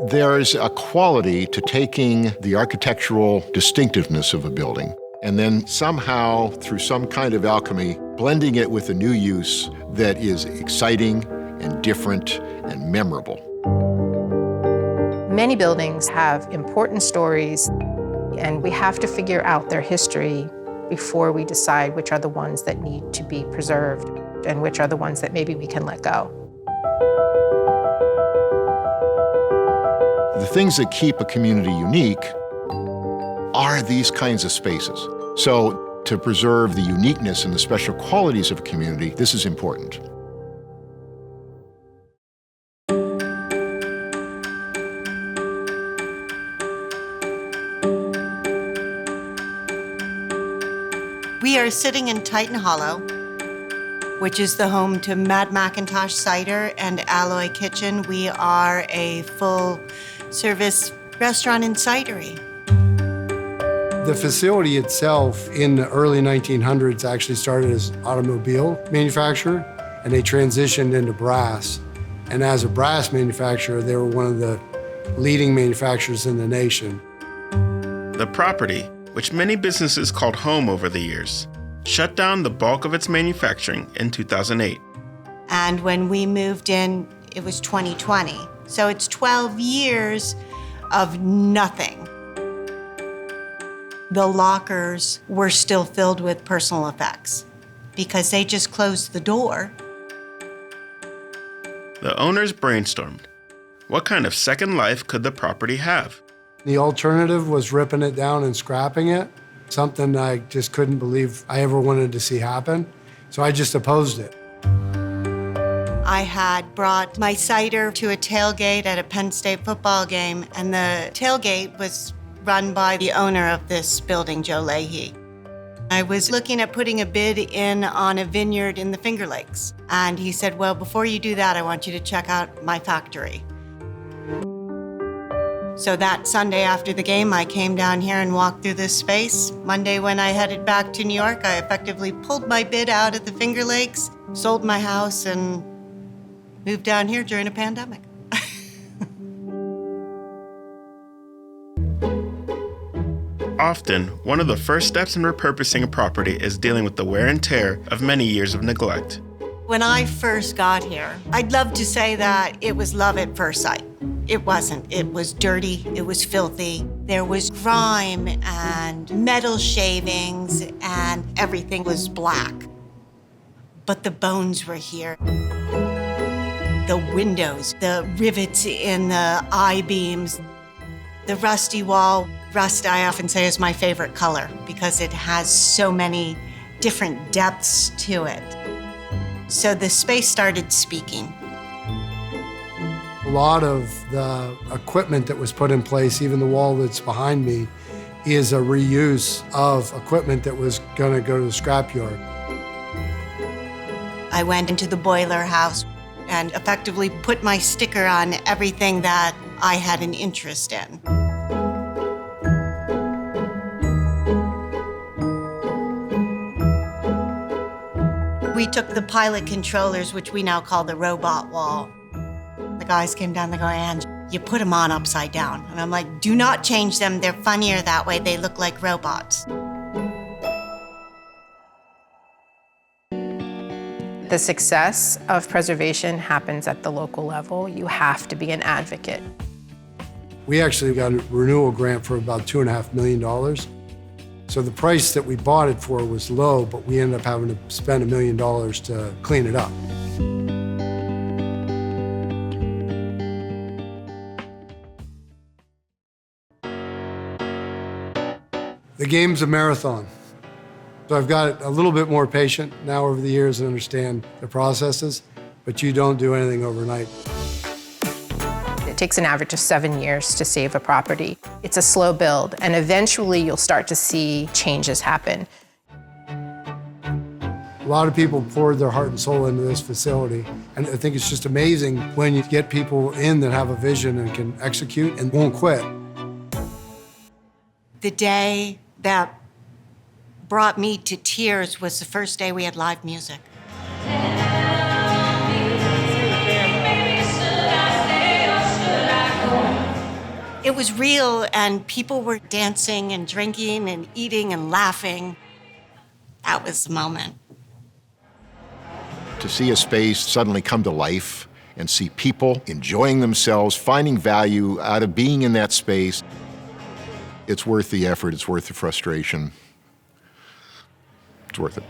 There's a quality to taking the architectural distinctiveness of a building and then somehow, through some kind of alchemy, blending it with a new use that is exciting and different and memorable. Many buildings have important stories, and we have to figure out their history before we decide which are the ones that need to be preserved and which are the ones that maybe we can let go. The things that keep a community unique are these kinds of spaces. So to preserve the uniqueness and the special qualities of a community, this is important. We are sitting in Titan Hollow, which is the home to Mad McIntosh Cider and Alloy Kitchen. We are a full-service restaurant and cidery. The facility itself in the early 1900s actually started as an automobile manufacturer, and they transitioned into brass. And as a brass manufacturer, they were one of the leading manufacturers in the nation. The property, which many businesses called home over the years, shut down the bulk of its manufacturing in 2008. And when we moved in, it was 2020. So it's 12 years of nothing. The lockers were still filled with personal effects because they just closed the door. The owners brainstormed. What kind of second life could the property have? The alternative was ripping it down and scrapping it, something I just couldn't believe I ever wanted to see happen. So I just opposed it. I had brought my cider to a tailgate at a Penn State football game, and the tailgate was run by the owner of this building, Joe Leahey. I was looking at putting a bid in on a vineyard in the Finger Lakes, and he said, well, before you do that, I want you to check out my factory. So that Sunday after the game, I came down here and walked through this space. Monday, when I headed back to New York, I effectively pulled my bid out at the Finger Lakes, sold my house, and moved down here during a pandemic. Often, one of the first steps in repurposing a property is dealing with the wear and tear of many years of neglect. When I first got here, I'd love to say that it was love at first sight. It wasn't. It was dirty, it was filthy. There was grime and metal shavings, and everything was black. But the bones were here. The windows, the rivets in the I-beams, the rusty wall. Rust, I often say, is my favorite color because it has so many different depths to it. So the space started speaking. A lot of the equipment that was put in place, even the wall that's behind me, is a reuse of equipment that was going to go to the scrapyard. I went into the boiler house and effectively put my sticker on everything that I had an interest in. We took the pilot controllers, which we now call the robot wall. The guys came down, they go, Ange, you put them on upside down. And I'm like, do not change them. They're funnier that way. They look like robots. The success of preservation happens at the local level. You have to be an advocate. We actually got a renewal grant for about $2.5 million. So the price that we bought it for was low, but we ended up having to spend $1 million to clean it up. The game's a marathon. So I've got a little bit more patient now over the years and understand the processes, but you don't do anything overnight. It takes an average of 7 years to save a property. It's a slow build, and eventually you'll start to see changes happen. A lot of people poured their heart and soul into this facility, and I think it's just amazing when you get people in that have a vision and can execute and won't quit. The day that brought me to tears was the first day we had live music. It was real, and people were dancing and drinking and eating and laughing. That was the moment. To see a space suddenly come to life and see people enjoying themselves, finding value out of being in that space, it's worth the effort, it's worth the frustration. It's worth it.